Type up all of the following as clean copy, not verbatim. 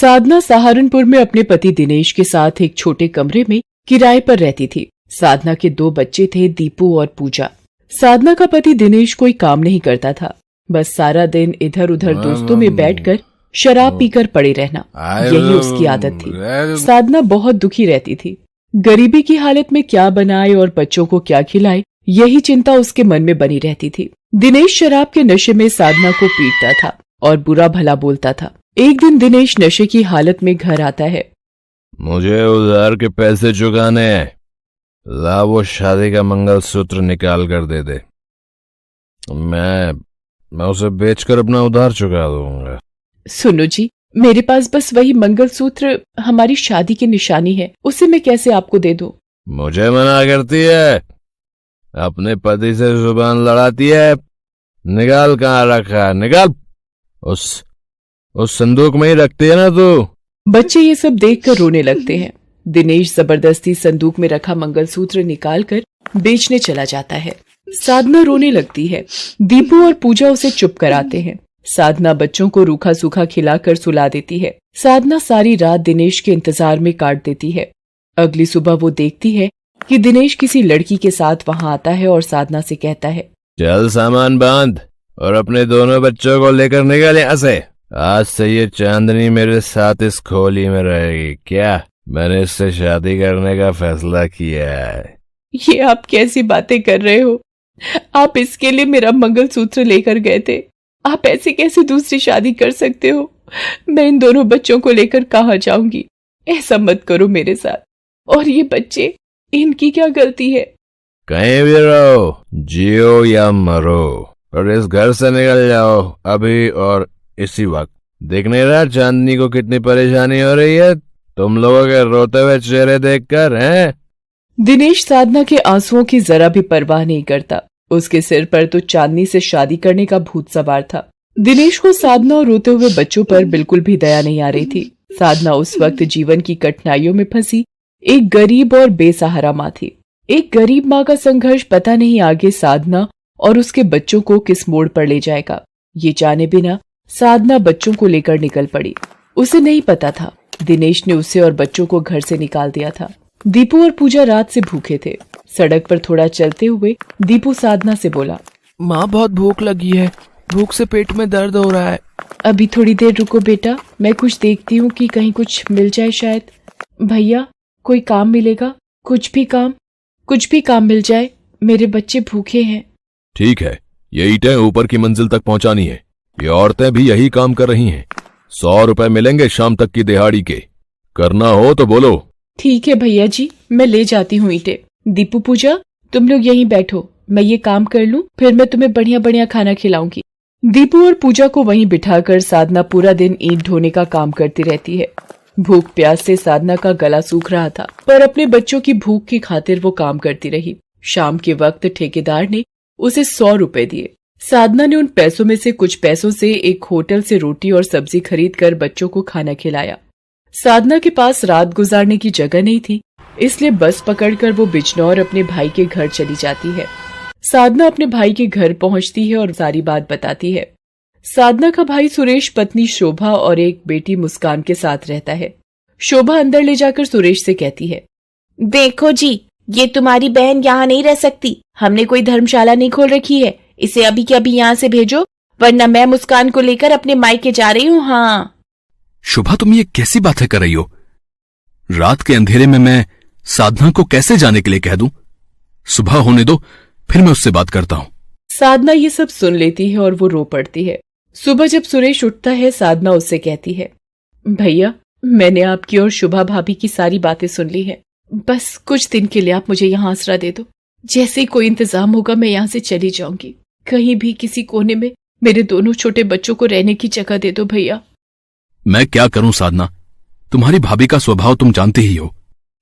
साधना सहारनपुर में अपने पति दिनेश के साथ एक छोटे कमरे में किराए पर रहती थी। साधना के 2 बच्चे थे, दीपू और पूजा। साधना का पति दिनेश कोई काम नहीं करता था, बस सारा दिन इधर उधर दोस्तों में बैठकर शराब पीकर पड़े रहना, यही उसकी आदत थी। साधना बहुत दुखी रहती थी। गरीबी की हालत में क्या बनाए और बच्चों को क्या खिलाए, यही चिंता उसके मन में बनी रहती थी। दिनेश शराब के नशे में साधना को पीटता था और बुरा भला बोलता था। एक दिन दिनेश नशे की हालत में घर आता है। मुझे उधार के पैसे चुकाने हैं, ला वो शादी का मंगलसूत्र निकाल कर दे दे, मैं उसे बेचकर अपना उधार चुका दूंगा। सुनो जी, मेरे पास बस वही मंगलसूत्र हमारी शादी की निशानी है, उसे मैं कैसे आपको दे दूं? मुझे मना करती है, अपने पति से जुबान लड़ाती है। निकाल, कहाँ रखा, निकाल। उस संदूक में ही रखती है ना तू। बच्चे ये सब देखकर रोने लगते हैं। दिनेश जबरदस्ती संदूक में रखा मंगलसूत्र निकालकर बेचने चला जाता है। साधना रोने लगती है। दीपू और पूजा उसे चुप कराते हैं। साधना बच्चों को रूखा सूखा खिलाकर सुला देती है। साधना सारी रात दिनेश के इंतजार में काट देती है। अगली सुबह वो देखती है कि दिनेश किसी लड़की के साथ वहाँ आता है और साधना से कहता है, चल सामान बांध और अपने दोनों बच्चों को लेकर निकल यहाँ से। आज से ये चांदनी मेरे साथ इस खोली में रहेगी। क्या? मैंने इससे शादी करने का फैसला किया है। ये आप कैसी बातें कर रहे हो? आप इसके लिए मेरा मंगलसूत्र लेकर गए थे। आप ऐसे कैसे दूसरी शादी कर सकते हो? मैं इन दोनों बच्चों को लेकर कहाँ जाऊंगी? ऐसा मत करो मेरे साथ। और ये बच्चे, इनकी क्या गलती है? कहीं भी रहो, जियो या मरो, और इस घर से निकल जाओ अभी और इसी वक्त। देख नहीं रहा चांदनी को कितनी परेशानी हो रही है तुम लोगों के रोते हुए चेहरे देखकर, हैं? दिनेश साधना के आंसुओं की जरा भी परवाह नहीं करता। उसके सिर पर तो चांदनी से शादी करने का भूत सवार था। दिनेश को साधना और रोते हुए बच्चों पर बिल्कुल भी दया नहीं आ रही थी। साधना उस वक्त जीवन की कठिनाइयों में फंसी एक गरीब और बेसहारा माँ थी। एक गरीब माँ का संघर्ष पता नहीं आगे साधना और उसके बच्चों को किस मोड़ पर ले जाएगा। ये जाने बिना साधना बच्चों को लेकर निकल पड़ी। उसे नहीं पता था दिनेश ने उसे और बच्चों को घर से निकाल दिया था। दीपू और पूजा रात से भूखे थे। सड़क पर थोड़ा चलते हुए दीपू साधना से बोला, माँ बहुत भूख लगी है, भूख से पेट में दर्द हो रहा है। अभी थोड़ी देर रुको बेटा, मैं कुछ देखती हूँ कि कहीं कुछ मिल जाए शायद। भैया, कोई काम मिलेगा? कुछ भी काम मिल जाए, मेरे बच्चे भूखे हैं। ठीक है, ये ईंटें ऊपर की मंजिल तक पहुंचानी है। ये औरतें भी यही काम कर रही हैं। 100 रुपए मिलेंगे शाम तक की दिहाड़ी के। करना हो तो बोलो। ठीक है भैया जी, मैं ले जाती हूँ ईंटें। दीपू, पूजा, तुम लोग यहीं बैठो, मैं ये काम कर लूँ, फिर मैं तुम्हें बढ़िया बढ़िया खाना खिलाऊंगी। दीपू और पूजा को वहीं बिठाकर साधना पूरा दिन ईंट ढोने का काम करती रहती है। भूख प्यास से साधना का गला सूख रहा था, पर अपने बच्चों की भूख की खातिर वो काम करती रही। शाम के वक्त ठेकेदार ने उसे 100 रुपए दिए। साधना ने उन पैसों में से कुछ पैसों से एक होटल से रोटी और सब्जी खरीद कर बच्चों को खाना खिलाया। साधना के पास रात गुजारने की जगह नहीं थी, इसलिए बस पकड़कर वो बिजनौर अपने भाई के घर चली जाती है। साधना अपने भाई के घर पहुंचती है और सारी बात बताती है। साधना का भाई सुरेश पत्नी शोभा और एक बेटी मुस्कान के साथ रहता है। शोभा अंदर ले जाकर सुरेश से कहती है, देखो जी, ये तुम्हारी बहन यहाँ नहीं रह सकती। हमने कोई धर्मशाला नहीं खोल रखी है। इसे अभी के अभी यहाँ से भेजो, वरना मैं मुस्कान को लेकर अपने मायके जा रही हूँ। हाँ शोभा, तुम ये कैसी बातें कर रही हो? रात के अंधेरे में मैं साधना को कैसे जाने के लिए कह दूं? सुबह होने दो, फिर मैं उससे बात करता हूँ। साधना ये सब सुन लेती है और वो रो पड़ती है। सुबह जब सुरेश उठता है, साधना उससे कहती है, भैया, मैंने आपकी और शुभा भाभी की सारी बातें सुन ली है। बस कुछ दिन के लिए आप मुझे यहाँ आसरा दे दो। जैसे ही कोई इंतजाम होगा मैं यहाँ से चली जाऊंगी। कहीं भी किसी कोने में मेरे दोनों छोटे बच्चों को रहने की जगह दे दो भैया। मैं क्या करूं साधना, तुम्हारी भाभी का स्वभाव तुम जानते ही हो।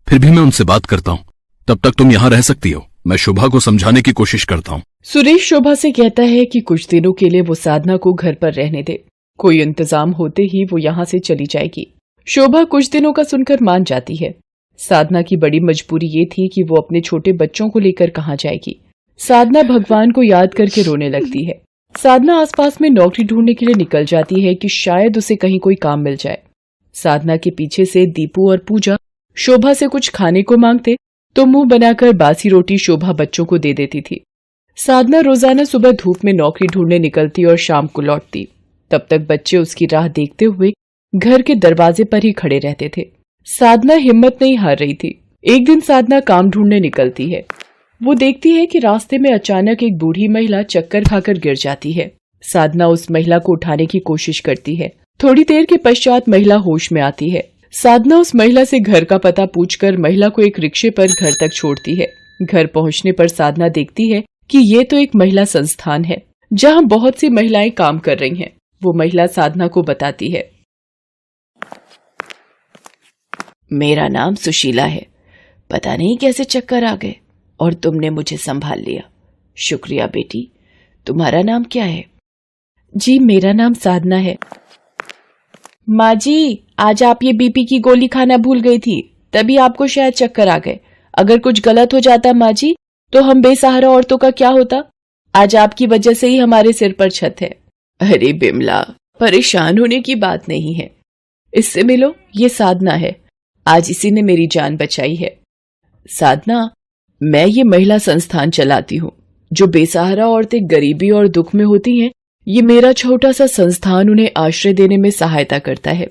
फिर भी मैं उनसे बात करता हूँ, तब तक तुम यहाँ रह सकती हो। मैं शोभा को समझाने की कोशिश करता हूँ। सुरेश शोभा से कहता है कि कुछ दिनों के लिए वो साधना को घर पर रहने दे। कोई इंतजाम होते ही वो यहाँ से चली जाएगी। शोभा कुछ दिनों का सुनकर मान जाती है। साधना की बड़ी मजबूरी ये थी कि वो अपने छोटे बच्चों को लेकर कहाँ जाएगी। साधना भगवान को याद करके रोने लगती है। साधना आसपास में नौकरी ढूंढने के लिए निकल जाती है कि शायद उसे कहीं कोई काम मिल जाए। साधना के पीछे से दीपू और पूजा शोभा से कुछ खाने को मांगते तो मुंह बनाकर बासी रोटी शोभा बच्चों को दे देती थी। साधना रोजाना सुबह धूप में नौकरी ढूंढने निकलती और शाम को लौटती। तब तक बच्चे उसकी राह देखते हुए घर के दरवाजे पर ही खड़े रहते थे। साधना हिम्मत नहीं हार रही थी। एक दिन साधना काम ढूंढने निकलती है। वो देखती है कि रास्ते में अचानक एक बूढ़ी महिला चक्कर खाकर गिर जाती है। साधना उस महिला को उठाने की कोशिश करती है। थोड़ी देर के पश्चात महिला होश में आती है। साधना उस महिला से घर का पता पूछकर महिला को एक रिक्शे पर घर तक छोड़ती है। घर पहुंचने पर साधना देखती है कि ये तो एक महिला संस्थान है जहां बहुत सी महिलाएं काम कर रही हैं। वो महिला साधना को बताती है, मेरा नाम सुशीला है। पता नहीं कैसे चक्कर आ गए और तुमने मुझे संभाल लिया। शुक्रिया बेटी। तुम्हारा नाम क्या है? जी मेरा नाम साधना है। माँ जी, आज आप ये बीपी की गोली खाना भूल गई थी, तभी आपको शायद चक्कर आ गए। अगर कुछ गलत हो जाता माँ जी तो हम बेसहारा औरतों का क्या होता? आज आपकी वजह से ही हमारे सिर पर छत है। अरे बिमला, परेशान होने की बात नहीं है। इससे मिलो, ये साधना है। आज इसी ने मेरी जान बचाई है। साधना, मैं ये महिला संस्थान चलाती हूँ। जो बेसहारा औरतें गरीबी और दुख में होती हैं, ये मेरा छोटा सा संस्थान उन्हें आश्रय देने में सहायता करता है।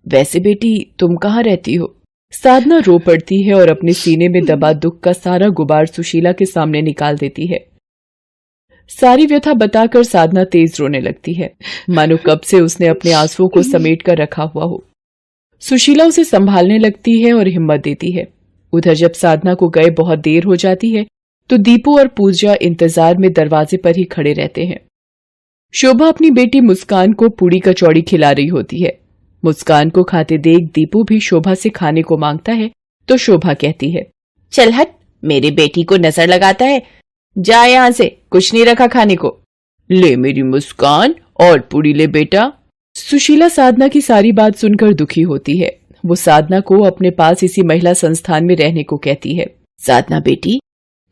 वैसे बेटी, तुम कहाँ रहती हो? साधना रो पड़ती है और अपने सीने में दबा दुख का सारा गुबार सुशीला के सामने निकाल देती है। सारी व्यथा बताकर साधना तेज रोने लगती है, मानो कब से उसने अपने आंसुओं को समेट कर रखा हुआ हो। सुशीला उसे संभालने लगती है और हिम्मत देती है। उधर जब साधना को गए बहुत देर हो जाती है तो दीपू और पूजा इंतजार में दरवाजे पर ही खड़े रहते हैं। शोभा अपनी बेटी मुस्कान को पूड़ी कचौड़ी खिला रही होती है। मुस्कान को खाते देख दीपू भी शोभा से खाने को मांगता है तो शोभा कहती है, चल हट, मेरी बेटी को नजर लगाता है। जा यहाँ से, कुछ नहीं रखा खाने को। ले मेरी मुस्कान और पूड़ी ले बेटा। सुशीला साधना की सारी बात सुनकर दुखी होती है। वो साधना को अपने पास इसी महिला संस्थान में रहने को कहती है। साधना बेटी,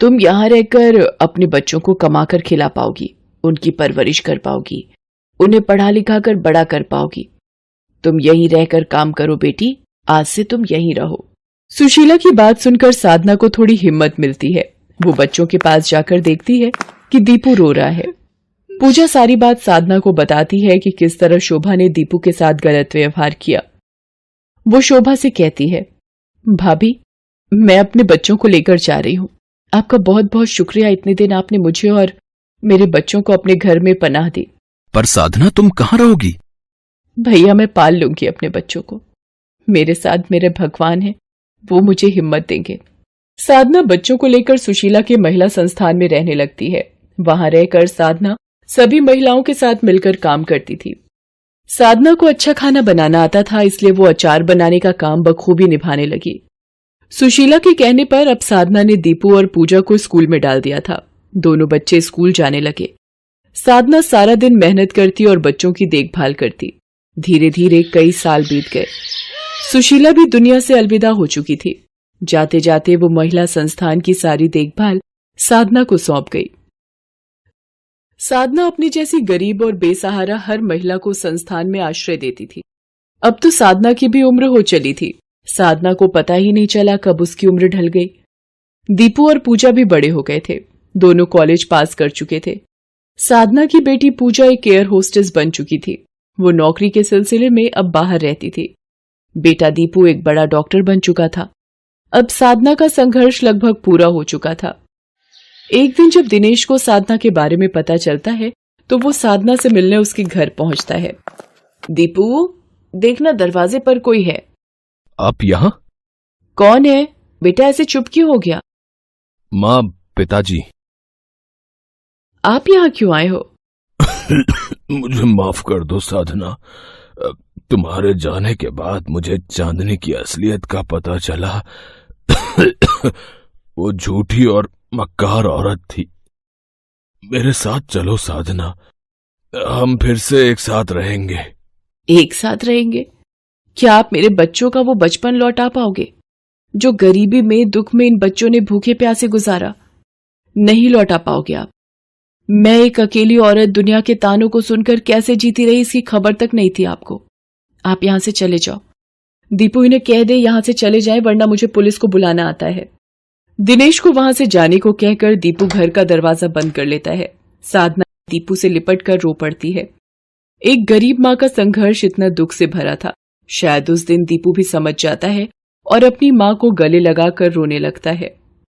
तुम यहाँ रहकर अपने बच्चों को कमाकर खिला पाओगी, उनकी परवरिश कर पाओगी, उन्हें पढ़ा लिखा कर बड़ा कर पाओगी। तुम यहीं रहकर काम करो बेटी, आज से तुम यहीं रहो। सुशीला की बात सुनकर साधना को थोड़ी हिम्मत मिलती है। वो बच्चों के पास जाकर देखती है कि दीपू रो रहा है। पूजा सारी बात साधना को बताती है कि किस तरह शोभा ने दीपू के साथ गलत व्यवहार किया। वो शोभा से कहती है, भाभी, मैं अपने बच्चों को लेकर जा रही हूँ। आपका बहुत बहुत शुक्रिया, इतने दिन आपने मुझे और मेरे बच्चों को अपने घर में पनाह दी। पर साधना, तुम कहाँ रहोगी? भैया, मैं पाल लूंगी अपने बच्चों को। मेरे साथ मेरे भगवान हैं, वो मुझे हिम्मत देंगे। साधना बच्चों को लेकर सुशीला के महिला संस्थान में रहने लगती है। वहां रहकर साधना सभी महिलाओं के साथ मिलकर काम करती थी। साधना को अच्छा खाना बनाना आता था, इसलिए वो अचार बनाने का काम बखूबी निभाने लगी। सुशीला के कहने पर अब साधना ने दीपू और पूजा को स्कूल में डाल दिया था। दोनों बच्चे स्कूल जाने लगे। साधना सारा दिन मेहनत करती और बच्चों की देखभाल करती। धीरे धीरे कई साल बीत गए। सुशीला भी दुनिया से अलविदा हो चुकी थी। जाते जाते वो महिला संस्थान की सारी देखभाल साधना को सौंप गई। साधना अपनी जैसी गरीब और बेसहारा हर महिला को संस्थान में आश्रय देती थी। अब तो साधना की भी उम्र हो चली थी। साधना को पता ही नहीं चला कब उसकी उम्र ढल गई। दीपू और पूजा भी बड़े हो गए थे। दोनों कॉलेज पास कर चुके थे। साधना की बेटी पूजा एक एयर होस्टेस बन चुकी थी। वो नौकरी के सिलसिले में अब बाहर रहती थी। बेटा दीपू एक बड़ा डॉक्टर बन चुका था। अब साधना का संघर्ष लगभग पूरा हो चुका था। एक दिन जब दिनेश को साधना के बारे में पता चलता है तो वो साधना से मिलने उसके घर पहुंचता है। दीपू, देखना दरवाजे पर कोई है। आप यहाँ? कौन है बेटा, ऐसे चुप क्यों हो गया? माँ, पिताजी। आप यहाँ क्यों आए हो? मुझे माफ कर दो साधना। तुम्हारे जाने के बाद मुझे चांदनी की असलियत का पता चला। वो झूठी और मक्कार औरत थी। मेरे साथ चलो साधना, हम फिर से एक साथ रहेंगे। एक साथ रहेंगे? क्या आप मेरे बच्चों का वो बचपन लौटा पाओगे जो गरीबी में, दुख में इन बच्चों ने भूखे प्यासे गुजारा? नहीं लौटा पाओगे आप। मैं एक अकेली औरत दुनिया के तानों को सुनकर कैसे जीती रही, इसकी खबर तक नहीं थी आपको। आप यहां से चले जाओ। दीपू इन्हें कह दे यहाँ से चले जाएं वरना मुझे पुलिस को बुलाना आता है। दिनेश को वहां से जाने को कहकर दीपू घर का दरवाजा बंद कर लेता है। साधना दीपू से लिपट कर रो पड़ती है। एक गरीब माँ का संघर्ष इतना दुख से भरा था। शायद उस दिन दीपू भी समझ जाता है और अपनी माँ को गले लगाकर रोने लगता है।